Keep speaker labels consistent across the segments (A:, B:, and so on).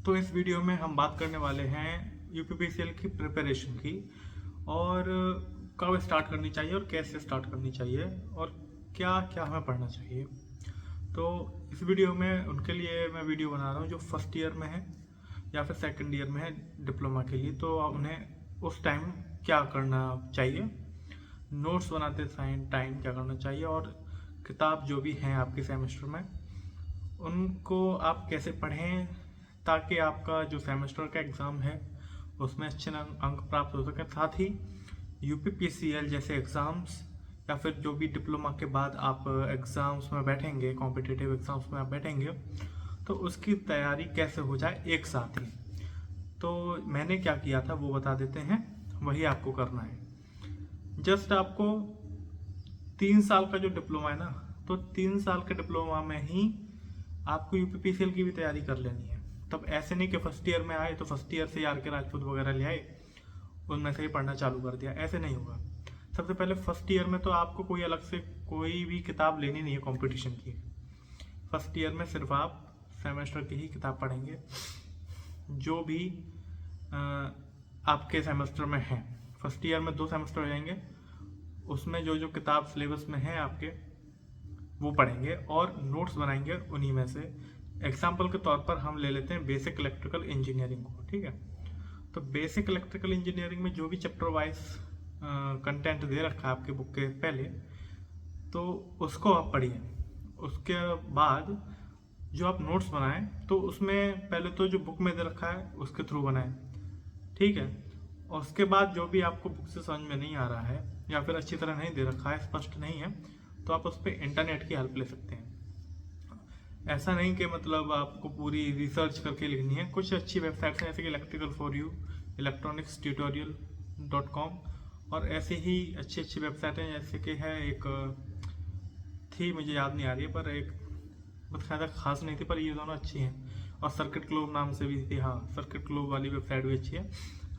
A: तो इस वीडियो में हम बात करने वाले हैं यूपीपीसीएल की प्रिपरेशन की और कब स्टार्ट करनी चाहिए और कैसे स्टार्ट करनी चाहिए और क्या क्या हमें पढ़ना चाहिए। तो इस वीडियो में उनके लिए मैं वीडियो बना रहा हूँ जो फर्स्ट ईयर में है या फिर सेकंड ईयर में है डिप्लोमा के लिए। तो उन्हें उस टाइम क्या करना चाहिए, नोट्स बनाते टाइम क्या करना चाहिए और किताब जो भी हैं आपके सेमेस्टर में उनको आप कैसे पढ़ें ताकि आपका जो सेमेस्टर का एग्ज़ाम है उसमें अच्छे अंक प्राप्त हो सके। साथ ही यूपीपीसीएल जैसे एग्ज़ाम्स या फिर जो भी डिप्लोमा के बाद आप एग्ज़ाम्स में बैठेंगे, कॉम्पिटिटिव एग्ज़ाम्स में आप बैठेंगे, तो उसकी तैयारी कैसे हो जाए एक साथ ही। तो मैंने क्या किया था वो बता देते हैं, वही आपको करना है। जस्ट आपको 3 साल का जो डिप्लोमा है ना, तो 3 साल के डिप्लोमा में ही आपको यूपीपीसीएल की भी तैयारी कर लेनी है। तब ऐसे नहीं कि फर्स्ट ईयर में आए तो फर्स्ट ईयर से आर के राजपूत वगैरह ले आए, उनमें से ही पढ़ना चालू कर दिया, ऐसे नहीं होगा। सबसे पहले फर्स्ट ईयर में तो आपको कोई अलग से कोई भी किताब लेनी नहीं है कंपटीशन की। फर्स्ट ईयर में सिर्फ आप सेमेस्टर की ही किताब पढ़ेंगे जो भी आपके सेमेस्टर में है। फर्स्ट ईयर में 2 सेमेस्टर हो जाएंगे, उसमें जो जो किताब सिलेबस में है आपके वो पढ़ेंगे और नोट्स बनाएंगे उन्हीं में से। एग्जाम्पल के तौर पर हम ले लेते हैं बेसिक इलेक्ट्रिकल इंजीनियरिंग को, ठीक है। तो बेसिक इलेक्ट्रिकल इंजीनियरिंग में जो भी चैप्टर वाइज कंटेंट दे रखा है आपके बुक के पहले, तो उसको आप पढ़िए। उसके बाद जो आप नोट्स बनाएं तो उसमें पहले तो जो बुक में दे रखा है उसके थ्रू बनाएं, ठीक है। और उसके बाद जो भी आपको बुक से समझ में नहीं आ रहा है या फिर अच्छी तरह नहीं दे रखा है, स्पष्ट नहीं है, तो आप उस पर इंटरनेट की हेल्प ले सकते हैं। ऐसा नहीं कि मतलब आपको पूरी रिसर्च करके लिखनी है। कुछ अच्छी वेबसाइट्स हैं जैसे कि इलेक्ट्रिकल फॉर यू, electronics-tutorial.com और ऐसे ही अच्छी अच्छी वेबसाइट हैं जैसे कि है एक थी, मुझे याद नहीं आ रही है, पर एक बहुत ज़्यादा खास नहीं थी, पर ये दोनों अच्छी हैं। और सर्किट ग्लोब नाम से भी थी, हाँ सर्किट ग्लोब वाली वेबसाइट भी अच्छी है।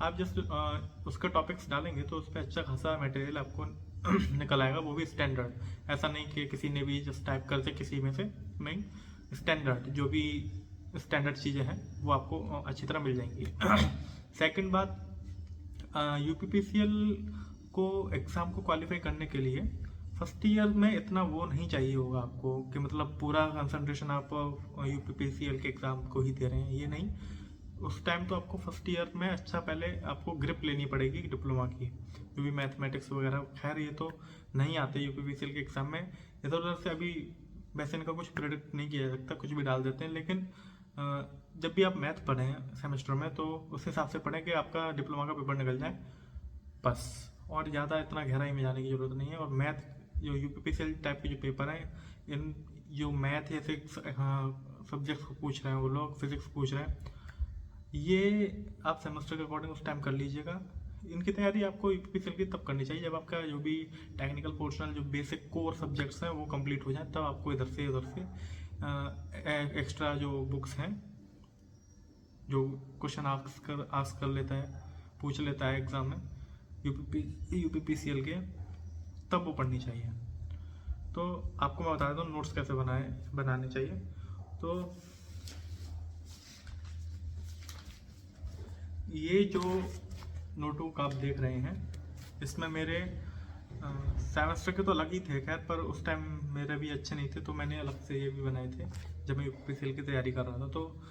A: आप जस्ट उसके टॉपिक्स डालेंगे तो उस पर अच्छा खासा मटेरियल आपको निकल आएगा, वो भी स्टैंडर्ड। ऐसा नहीं कि किसी ने भी जस्ट टाइप कर दे किसी में से, नहीं, स्टैंडर्ड जो भी स्टैंडर्ड चीज़ें हैं वो आपको अच्छी तरह मिल जाएंगी। सेकंड बात, यूपीपीसीएल को एग्ज़ाम को क्वालिफाई करने के लिए फर्स्ट ईयर में इतना वो नहीं चाहिए होगा आपको कि मतलब पूरा कंसंट्रेशन आप यूपीपीसीएल के एग्ज़ाम को ही दे रहे हैं, ये नहीं। उस टाइम तो आपको फर्स्ट ईयर में अच्छा पहले आपको ग्रिप लेनी पड़ेगी डिप्लोमा की, जो भी मैथमेटिक्स वगैरह, खैर ये तो नहीं आते यूपीपीसीएल के एग्ज़ाम में। इधर उधर से अभी वैसे इनका कुछ प्रेडिक्ट नहीं किया जा सकता, कुछ भी डाल देते हैं। लेकिन जब भी आप मैथ पढ़ें सेमेस्टर में तो उस हिसाब से पढ़ें कि आपका डिप्लोमा का पेपर निकल जाए बस, और ज़्यादा इतना गहराई में जाने की ज़रूरत नहीं है। और मैथ जो यूपीपीसीएल टाइप के जो पेपर हैं, इन जो मैथ या सब्जेक्ट्स को पूछ रहे हैं वो लोग, फिजिक्स पूछ रहे हैं, ये आप सेमेस्टर के अकॉर्डिंग उस टाइम कर लीजिएगा। इनकी तैयारी आपको यूपीपीसीएल की तब करनी चाहिए जब आपका जो भी टेक्निकल पोर्शनल जो बेसिक कोर सब्जेक्ट्स हैं वो कंप्लीट हो जाए, तब आपको इधर से एक्स्ट्रा जो बुक्स हैं, जो क्वेश्चन आस्क कर लेता है, पूछ लेता है एग्ज़ाम में यूपीपीसीएल के, तब वो पढ़नी चाहिए। तो आपको मैं बता देता हूँ नोट्स कैसे बनाने चाहिए। तो ये जो नोटबुक आप देख रहे हैं इसमें मेरे सेमेस्टर के तो अलग ही थे, खैर, पर उस टाइम मेरे भी अच्छे नहीं थे तो मैंने अलग से ये भी बनाए थे जब मैं यूपीपीसीएल की तैयारी कर रहा था। तो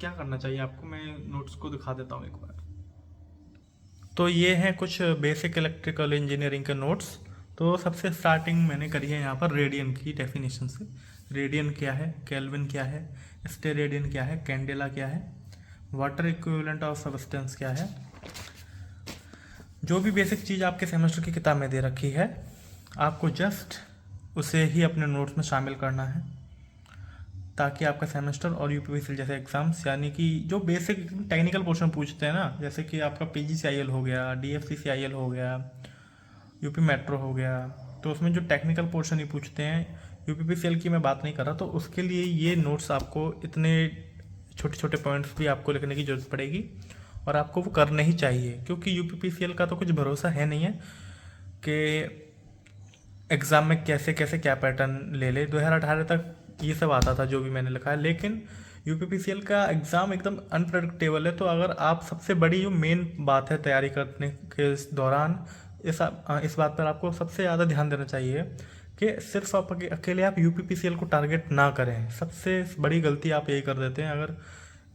A: क्या करना चाहिए आपको, मैं नोट्स को दिखा देता हूँ एक बार। तो ये हैं कुछ बेसिक इलेक्ट्रिकल इंजीनियरिंग के नोट्स। तो सबसे स्टार्टिंग मैंने करी है यहाँ पर रेडियन की डेफिनेशन से। रेडियन क्या है, केल्विन क्या है, स्टेरेडियन क्या है, कैंडेला क्या है, वाटर इक्विवेलेंट ऑफ सब्सटेंस क्या है। जो भी बेसिक चीज़ आपके सेमेस्टर की किताब में दे रखी है आपको जस्ट उसे ही अपने नोट्स में शामिल करना है, ताकि आपका सेमेस्टर और यूपीपीसीएल जैसे एग्ज़ाम्स, यानी कि जो बेसिक टेक्निकल पोर्शन पूछते हैं ना, जैसे कि आपका पीजीसीआईएल हो गया, डीएफसीसीआईएल हो गया, यूपी मेट्रो हो गया, तो उसमें जो टेक्निकल पोर्शन ही पूछते हैं, यूपीपीसीएल की मैं बात नहीं कर रहा, तो उसके लिए ये नोट्स आपको इतने छोटे छोटे पॉइंट्स भी आपको लिखने की ज़रूरत पड़ेगी और आपको वो करने ही चाहिए, क्योंकि यूपीपीसीएल का तो कुछ भरोसा है नहीं है कि एग्ज़ाम में कैसे कैसे क्या पैटर्न ले ले। 2018 तक ये सब आता था जो भी मैंने लिखा है, लेकिन यूपीपीसीएल का एग्ज़ाम एकदम अनप्रडिक्टेबल है। तो अगर आप सबसे बड़ी जो मेन बात है तैयारी करने के दौरान, इस बात पर आपको सबसे ज़्यादा ध्यान देना चाहिए कि सिर्फ आप अकेले आप यूपीपीसीएल को टारगेट ना करें। सबसे बड़ी गलती आप यही कर देते हैं। अगर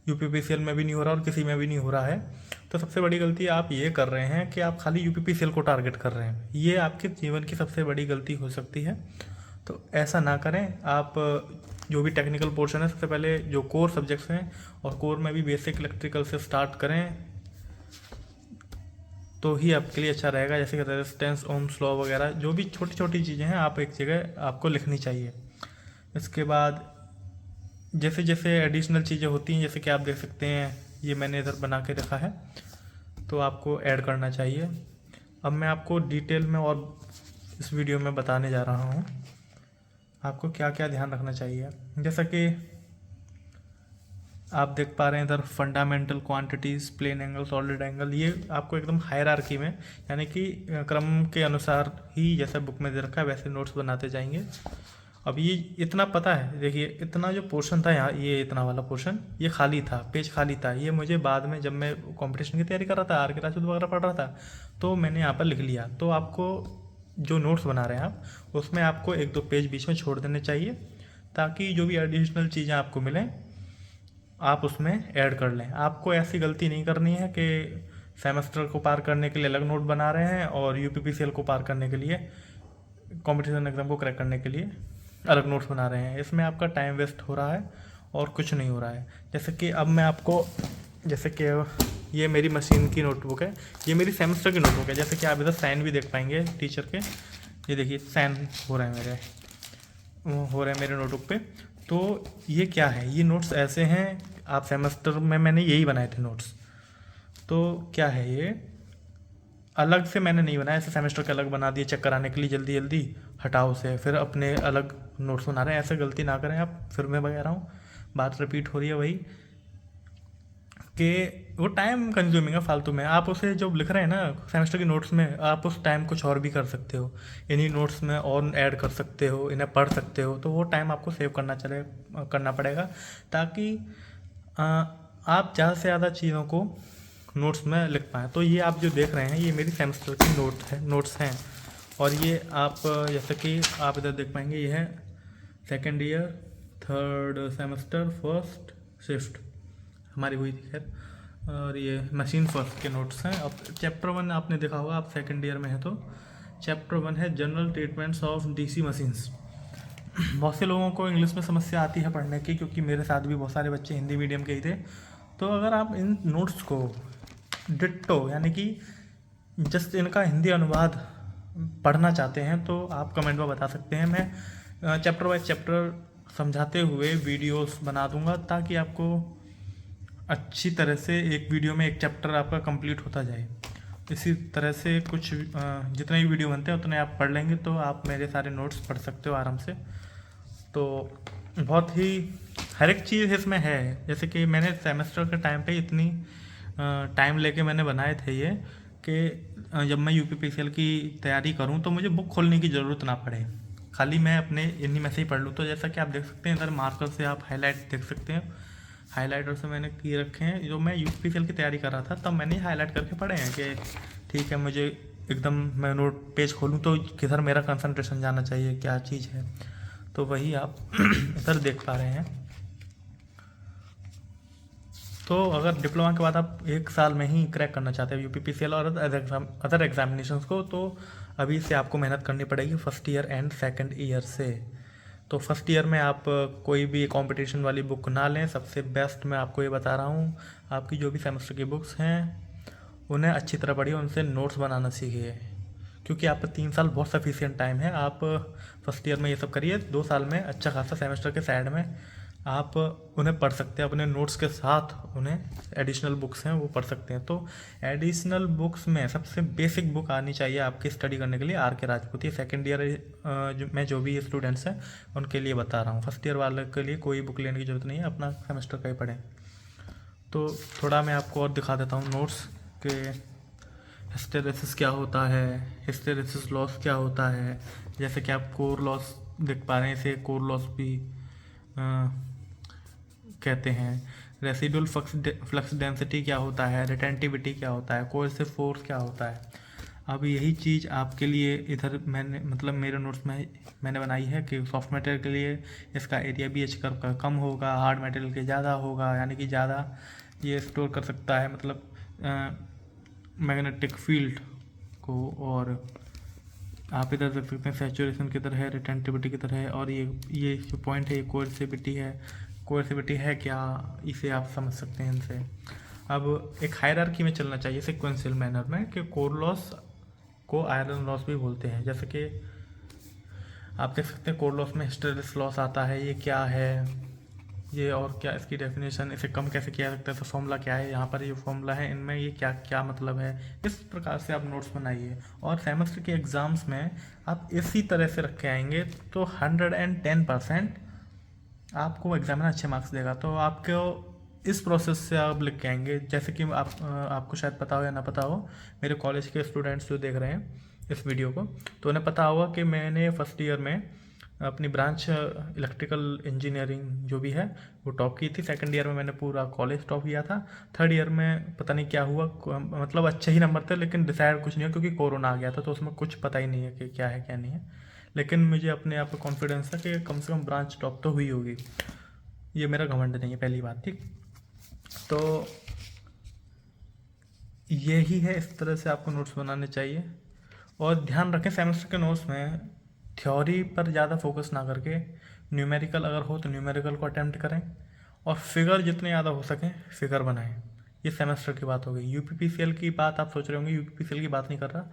A: यूपीपीसीएल में भी नहीं हो रहा और किसी में भी नहीं हो रहा है तो सबसे बड़ी गलती आप ये कर रहे हैं कि आप खाली यूपीपीसीएल को टारगेट कर रहे हैं। ये आपके जीवन की सबसे बड़ी गलती हो सकती है। तो ऐसा ना करें। आप जो भी टेक्निकल पोर्शन है, सबसे पहले जो कोर सब्जेक्ट्स हैं, और कोर में भी बेसिक इलेक्ट्रिकल से स्टार्ट करें तो ही आपके लिए अच्छा रहेगा। जैसे कि रेजिस्टेंस, ओम्स लॉ वगैरह, जो भी छोटी छोटी चीज़ें हैं आप एक जगह आपको लिखनी चाहिए। इसके बाद जैसे जैसे एडिशनल चीज़ें होती हैं, जैसे कि आप देख सकते हैं ये मैंने इधर बना के रखा है, तो आपको ऐड करना चाहिए। अब मैं आपको डिटेल में और इस वीडियो में बताने जा रहा हूँ आपको क्या क्या ध्यान रखना चाहिए। जैसा कि आप देख पा रहे हैं इधर fundamental quantities, plane angle, solid angle, ये आपको एकदम हायरार्की में, यानी कि क्रम के अनुसार ही जैसा बुक में दे रखा है वैसे नोट्स बनाते जाएंगे। अब ये इतना पता है, देखिए इतना जो पोर्शन था यहाँ, ये इतना वाला पोर्शन ये खाली था, पेज खाली था। ये मुझे बाद में जब मैं कंपटीशन की तैयारी कर रहा था, आर के राजपूत वगैरह पढ़ रहा था, तो मैंने यहाँ पर लिख लिया। तो आपको जो नोट्स बना रहे हैं आप, उसमें आपको 1-2 पेज बीच में छोड़ देने चाहिए, ताकि जो भी एडिशनल चीज़ें आपको मिलें आप उसमें ऐड कर लें। आपको ऐसी गलती नहीं करनी है कि सेमेस्टर को पार करने के लिए अलग नोट बना रहे हैं और यूपीपीसीएल को पार करने के लिए, कंपटीशन एग्ज़ाम को क्रैक करने के लिए अलग नोट्स बना रहे हैं। इसमें आपका टाइम वेस्ट हो रहा है और कुछ नहीं हो रहा है। जैसे कि अब मैं आपको, जैसे कि ये मेरी मशीन की नोटबुक है, ये मेरी सेमेस्टर की नोटबुक है। जैसे कि आप इधर साइन भी देख पाएंगे टीचर के, ये देखिए साइन हो रहे हैं मेरे नोटबुक पे। तो ये क्या है, ये नोट्स ऐसे हैं, आप सेमेस्टर में मैंने यही बनाए थे नोट्स। तो क्या है, ये अलग से मैंने नहीं बनाया, ऐसे सेमेस्टर के अलग बना दिए चेक कराने के लिए, जल्दी जल्दी हटाओ से फिर अपने अलग नोट्स बना रहे हैं। ऐसे गलती ना करें आप। फिर मैं कह रहा हूँ, बात रिपीट हो रही है वही कि वो टाइम कंज्यूमिंग है फालतू में। आप उसे जो लिख रहे हैं ना सेमेस्टर की नोट्स में, आप उस टाइम कुछ और भी कर सकते हो, इन्हीं नोट्स में और ऐड कर सकते हो, इन्हें पढ़ सकते हो। तो वो टाइम आपको सेव करना पड़ेगा, ताकि आप ज़्यादा से ज़्यादा चीज़ों को नोट्स में लिख पाएँ। तो ये आप जो देख रहे हैं ये मेरी सेमेस्टर की नोट्स हैं। और ये आप जैसे कि आप इधर देख पाएंगे, ये है second year, third semester, first shift हमारी हुई थी खैर, और ये मशीन फर्स्ट के नोट्स हैं। अब चैप्टर 1 आपने देखा होगा, आप सेकेंड ईयर में है तो चैप्टर 1 है general treatments of DC machines. बहुत से लोगों को इंग्लिश में समस्या आती है पढ़ने की, क्योंकि मेरे साथ भी बहुत सारे बच्चे हिंदी मीडियम के ही थे। तो अगर आप इन नोट्स को डिट्टो, यानी कि जस्ट इनका हिंदी अनुवाद पढ़ना चाहते हैं तो आप कमेंट में बता सकते हैं। मैं चैप्टर वाइज चैप्टर समझाते हुए वीडियोस बना दूंगा, ताकि आपको अच्छी तरह से एक वीडियो में एक चैप्टर आपका कंप्लीट होता जाए। इसी तरह से कुछ जितने भी वीडियो बनते हैं उतने आप पढ़ लेंगे तो आप मेरे सारे नोट्स पढ़ सकते हो आराम से। तो बहुत ही हर एक चीज़ इसमें है। जैसे कि मैंने सेमेस्टर के टाइम पे इतनी टाइम लेके मैंने बनाए थे ये, कि जब मैं यूपीपीसीएल की तैयारी करूं तो मुझे बुक खोलने की ज़रूरत ना पड़े, खाली मैं अपने इन्हीं में से ही पढ़ लूँ। तो जैसा कि आप देख सकते हैं इधर मार्कर से आप हाईलाइट देख सकते हैं, हाईलाइटर से मैंने किए रखे हैं। जो मैं यूपीपीसीएल की तैयारी कर रहा था तब मैंने हाईलाइट करके पढ़े हैं कि ठीक है, मुझे एकदम मैं नोट पेज खोलूँ तो किधर मेरा कंसंट्रेशन जाना चाहिए, क्या चीज़ है। तो वही आप इधर देख पा रहे हैं। तो अगर डिप्लोमा के बाद आप 1 साल में ही क्रैक करना चाहते हैं यूपीपीसीएल और अदर एग्जामिनेशंस को, तो अभी से आपको मेहनत करनी पड़ेगी first year and second year से। तो फर्स्ट ईयर में आप कोई भी कंपटीशन वाली बुक ना लें। सबसे बेस्ट मैं आपको ये बता रहा हूँ, आपकी जो भी सेमेस्टर की बुक्स हैं उन्हें अच्छी तरह पढ़िए, उनसे नोट्स बनाना सीखिए, क्योंकि आपका 3 साल बहुत सफिशिएंट टाइम है। आप फर्स्ट ईयर में ये सब करिए, 2 साल में अच्छा खासा सेमेस्टर के साइड में आप उन्हें पढ़ सकते हैं, अपने नोट्स के साथ उन्हें एडिशनल बुक्स हैं वो पढ़ सकते हैं। तो एडिशनल बुक्स में सबसे बेसिक बुक आनी चाहिए आपकी स्टडी करने के लिए आर के राजपूत। ये सेकेंड ईयर में जो भी स्टूडेंट्स हैं उनके लिए बता रहा हूँ। फर्स्ट ईयर वाले के लिए कोई बुक लेने की ज़रूरत नहीं है, अपना सेमेस्टर का ही पढ़ें। तो थोड़ा मैं आपको और दिखा देता हूँ नोट्स के हिस्टेरेसिस क्या होता है, हिस्टेरेसिस लॉस क्या होता है। जैसे कि आप कोर लॉस देख पा रहे हैं, इसे कोर लॉस भी कहते हैं, रेसिडुअल फ्लक्स डेंसिटी क्या होता है, रिटेंटिविटी क्या होता है, कोएर्सिव फोर्स क्या होता है। अब यही चीज़ आपके लिए इधर मैंने मतलब मेरे नोट्स में मैंने बनाई है कि सॉफ्ट मटेरियल के लिए इसका एरिया बी एच कर्व का कम होगा, हार्ड मटेरियल के ज़्यादा होगा, यानी कि ज़्यादा ये स्टोर कर सकता है मतलब मैग्नेटिक फील्ड को। और आप इधर देख सकते हैं सैचुरेशन किधर है, रिटेंटिविटी किधर है, और ये जो पॉइंट है ये कोएर्सिविटी है। कोएर्सिविटी है क्या, इसे आप समझ सकते हैं इनसे। अब एक हायरार्की में चलना चाहिए सिक्वेंशियल मैनर में कि कोर लॉस को आयरन लॉस भी बोलते हैं। जैसे कि आप देख सकते हैं कोर लॉस में हिस्टेरेसिस लॉस आता है, ये क्या है ये, और क्या इसकी डेफिनेशन, इसे कम कैसे किया जा सकता है, तो फॉर्मूला क्या है, यहाँ पर ये फॉर्मूला है, इनमें ये क्या क्या मतलब है। इस प्रकार से आप नोट्स बनाइए और सेमेस्टर के एग्ज़ाम्स में आप इसी तरह से रख के आएंगे तो 110% आपको एग्जामिनर अच्छे मार्क्स देगा। तो आपको इस प्रोसेस से आप लिख के आएंगे। जैसे कि आपको शायद पता हो या ना पता हो, मेरे कॉलेज के स्टूडेंट्स जो देख रहे हैं इस वीडियो को, तो उन्हें पता होगा कि मैंने फर्स्ट ईयर में अपनी ब्रांच इलेक्ट्रिकल इंजीनियरिंग जो भी है वो टॉप की थी। सेकंड ईयर में मैंने पूरा कॉलेज टॉप किया था। थर्ड ईयर में पता नहीं क्या हुआ, मतलब अच्छे ही नंबर थे लेकिन डिसाइड कुछ नहीं हुआ क्योंकि कोरोना आ गया था, तो उसमें कुछ पता ही नहीं है कि क्या है क्या नहीं है। लेकिन मुझे अपने आप पर कॉन्फिडेंस था कि कम से कम ब्रांच टॉप तो हुई होगी। ये मेरा घमंड नहीं है, पहली बात। ठीक, तो यही है, इस तरह से आपको नोट्स बनाने चाहिए। और ध्यान रखें सेमेस्टर के नोट्स में थ्योरी पर ज़्यादा फोकस ना करके न्यूमेरिकल अगर हो तो न्यूमेरिकल को अटेम्प्ट करें, और फिगर जितने ज़्यादा हो सकें फिगर बनाएं। ये सेमेस्टर की बात हो गई। यूपीपीसीएल की बात आप सोच रहे होंगे, यूपीपीसीएल की बात नहीं कर रहा,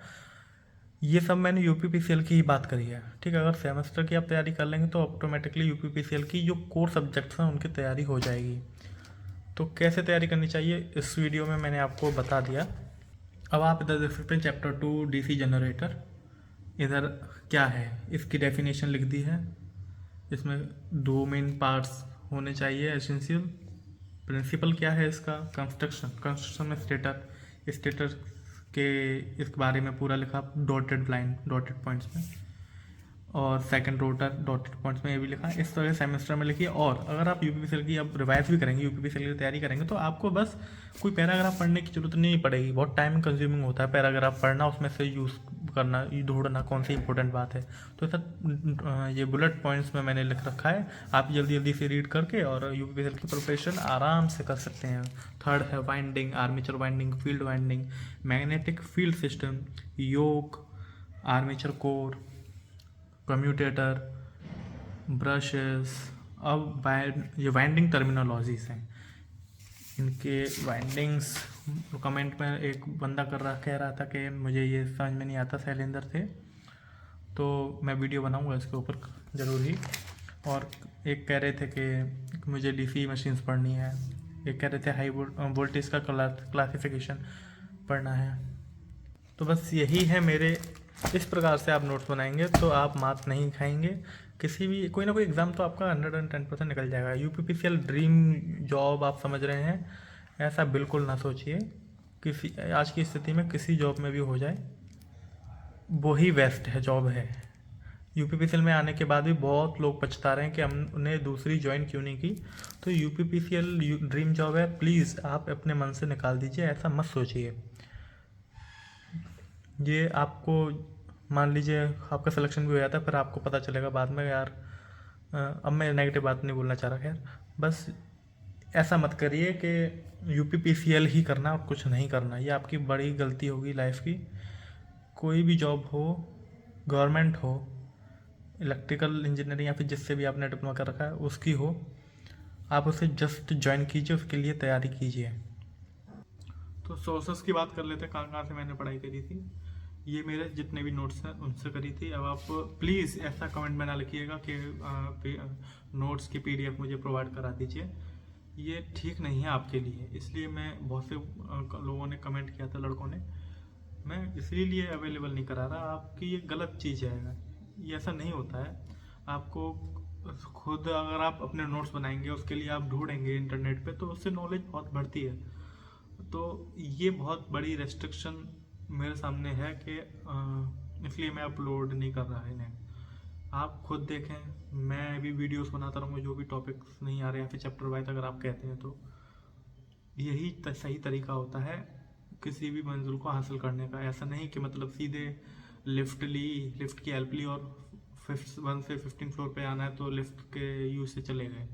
A: ये सब मैंने यूपीपीसीएल की ही बात करी है। ठीक है, अगर सेमेस्टर की आप तैयारी कर लेंगे तो ऑटोमेटिकली यूपीपीसीएल की जो कोर सब्जेक्ट्स हैं उनकी तैयारी हो जाएगी। तो कैसे तैयारी करनी चाहिए इस वीडियो में मैंने आपको बता दिया। अब आप इधर देख सकते हैं चैप्टर 2 डीसी जनरेटर। इधर क्या है, इसकी डेफिनेशन लिख दी है। इसमें 2 मेन पार्ट्स होने चाहिए एसेंशियल। प्रिंसिपल क्या है इसका, कंस्ट्रक्शन में स्टेटर के इस बारे में पूरा लिखा डॉटेड पॉइंट्स में, और सेकंड रोटर डॉटेड पॉइंट्स में ये भी लिखा। इस तरह सेमेस्टर में लिखिए। और अगर आप यूपीपीसीएल की अब रिवाइज भी करेंगे, यूपीपीसीएल की तैयारी करेंगे, तो आपको बस कोई पैराग्राफ पढ़ने की जरूरत नहीं पड़ेगी। बहुत टाइम कंज्यूमिंग होता है पैराग्राफ पढ़ना, उसमें से यूज़ करना, ढूंढना कौन सी इंपॉर्टेंट बात है। तो सर ये बुलेट पॉइंट्स में मैंने लिख रखा है, आप जल्दी जल्दी से रीड करके और यूपीपीसीएल की प्रिपरेशन आराम से कर सकते हैं। थर्ड है winding, armature winding, field winding, magnetic field system, yoke, armature core, commutator, brushes. अब ये वाइंडिंग टर्मिनोलॉजीज हैं, इनके वाइंडिंग्स। कमेंट में एक बंदा कह रहा था कि मुझे ये समझ में नहीं आता, शैलेंद्र थे, तो मैं वीडियो बनाऊंगा इसके ऊपर ज़रूर ही। और एक कह रहे थे कि मुझे डीसी मशीन्स पढ़नी है, एक कह रहे थे हाई वोल्टेज का क्लासिफिकेशन पढ़ना है। तो बस यही है मेरे, इस प्रकार से आप नोट्स बनाएंगे तो आप मार्क्स नहीं खाएंगे। किसी भी कोई ना कोई एग्ज़ाम तो आपका 110% निकल जाएगा। यूपीपीसीएल ड्रीम जॉब आप समझ रहे हैं, ऐसा बिल्कुल ना सोचिए। किसी आज की स्थिति में किसी जॉब में भी हो जाए वो ही बेस्ट है, जॉब है। यूपीपीसीएल में आने के बाद भी बहुत लोग पछता रहे हैं कि हमने दूसरी ज्वाइन क्यों नहीं की। तो यूपीपीसीएल ड्रीम जॉब है, प्लीज़ आप अपने मन से निकाल दीजिए, ऐसा मत सोचिए। ये आपको मान लीजिए आपका सिलेक्शन भी हो जाता है, फिर आपको पता चलेगा बाद में यार, अब मैं नेगेटिव बात नहीं बोलना चाह रहा, खैर बस ऐसा मत करिए कि यूपीपीसीएल ही करना और कुछ नहीं करना। ये आपकी बड़ी गलती होगी लाइफ की। कोई भी जॉब हो, गवर्नमेंट हो, इलेक्ट्रिकल इंजीनियरिंग या फिर जिससे भी आपने डिप्लोमा कर रखा है उसकी हो, आप उसे जस्ट ज्वाइन कीजिए, उसके लिए तैयारी कीजिए। तो सोर्सेस की बात कर लेते हैं, कहाँ से मैंने पढ़ाई करी थी। ये मेरे जितने भी नोट्स हैं उनसे करी थी। अब आप प्लीज़ ऐसा कमेंट में ना लिखिएगा कि नोट्स की पीडीएफ मुझे प्रोवाइड करा दीजिए, ये ठीक नहीं है आपके लिए। इसलिए मैं बहुत से लोगों ने कमेंट किया था, लड़कों ने, मैं इसीलिए अवेलेबल नहीं करा रहा। आपकी ये गलत चीज़ है, ये ऐसा नहीं होता है। आपको खुद अगर आप अपने नोट्स बनाएंगे, उसके लिए आप ढूंढेंगे इंटरनेट पे, तो उससे नॉलेज बहुत बढ़ती है। तो ये बहुत बड़ी रेस्ट्रिक्शन मेरे सामने है कि इसलिए मैं अपलोड नहीं कर रहा है इन्हें। आप खुद देखें, मैं भी वीडियोस बनाता रहूँगा जो भी टॉपिक्स नहीं आ रहे या फिर चैप्टर वाइज अगर आप कहते हैं तो यही सही तरीका होता है किसी भी मंजिल को हासिल करने का। ऐसा नहीं कि मतलब सीधे लिफ्ट की हेल्प ली और 1 से 15 फ्लोर पे आना है तो लिफ्ट के यूज से चले गए।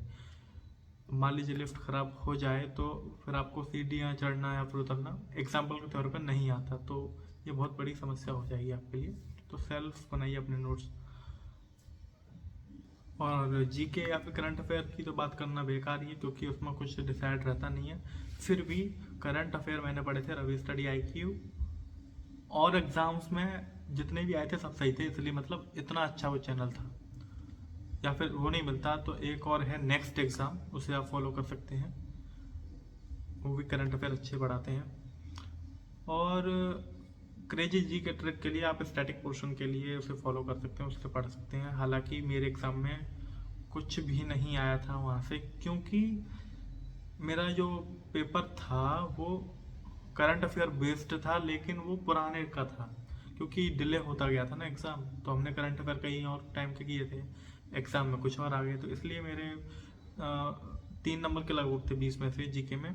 A: मान लीजिए लिफ्ट ख़राब हो जाए तो फिर आपको सीढ़ियाँ चढ़ना या फिर उतरना एग्जाम्पल के तौर पर नहीं आता, तो ये बहुत बड़ी समस्या हो जाएगी आपके लिए। तो सेल्फ बनाइए अपने नोट्स। और जीके या फिर करंट अफेयर की तो बात करना बेकार ही है क्योंकि उसमें कुछ डिसाइड रहता नहीं है। फिर भी करंट अफेयर मैंने पढ़े थे रवि स्टडी IQ, और एग्जाम्स में जितने भी आए थे सब सही थे, इसलिए मतलब इतना अच्छा वो चैनल था। या फिर वो नहीं मिलता तो एक और है नेक्स्ट एग्ज़ाम, उसे आप फॉलो कर सकते हैं, वो भी करंट अफेयर अच्छे पढ़ाते हैं। और क्रेजी जी के ट्रिक के लिए आप स्टैटिक पोर्शन के लिए उसे फॉलो कर सकते हैं, उससे पढ़ सकते हैं। हालांकि मेरे एग्ज़ाम में कुछ भी नहीं आया था वहाँ से, क्योंकि मेरा जो पेपर था वो करंट अफेयर बेस्ड था, लेकिन वो पुराने का था क्योंकि डिले होता गया था ना एग्ज़ाम, तो हमने करंट अफेयर कहीं और टाइम के किए थे, एग्ज़ाम में कुछ और आ गए, तो इसलिए मेरे 3 नंबर के लगभग थे 20 में से जीके में,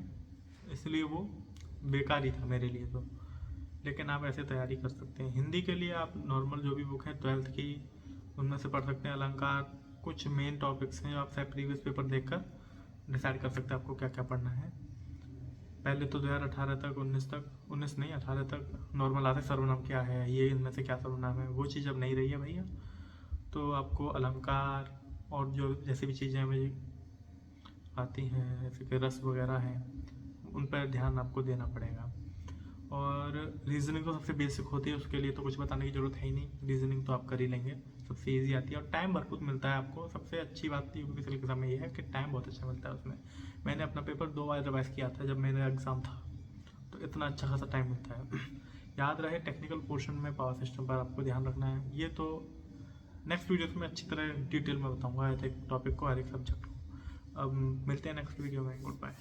A: इसलिए वो बेकार ही था मेरे लिए तो। लेकिन आप ऐसे तैयारी कर सकते हैं। हिंदी के लिए आप नॉर्मल जो भी बुक है 12th की उनमें से पढ़ सकते हैं। अलंकार, कुछ मेन टॉपिक्स हैं जो आप शायद प्रीवियस पेपर देखकर डिसाइड कर सकते हैं आपको क्या क्या पढ़ना है। पहले तो 2018 तक 19 नहीं 18 तक नॉर्मल आते सर्वनाम क्या है, ये इनमें से क्या सर्वनाम है, वो चीज़ अब नहीं रही है भैया। तो आपको अलंकार और जो जैसी भी चीज़ें मुझे आती हैं जैसे कि रस वगैरह हैं उन पर ध्यान आपको देना पड़ेगा। और रीजनिंग तो सबसे बेसिक होती है, उसके लिए तो कुछ बताने की ज़रूरत है ही नहीं, रीजनिंग तो आप कर ही लेंगे, सबसे इजी आती है और टाइम भरपूर मिलता है आपको। सबसे अच्छी बात यूपीएससी एग्ज़ाम में ये है कि टाइम बहुत अच्छा मिलता है उसमें। मैंने अपना पेपर 2 बार रिवाइज किया था जब मेरा एग्ज़ाम था, तो इतना अच्छा खासा टाइम मिलता है। याद रहे टेक्निकल पोर्शन में पावर सिस्टम पर आपको ध्यान रखना है। ये तो नेक्स्ट वीडियोस में अच्छी तरह डिटेल में बताऊँगा हर एक टॉपिक को, हर एक सब्जेक्ट को। अब मिलते हैं नेक्स्ट वीडियो में। Good bye.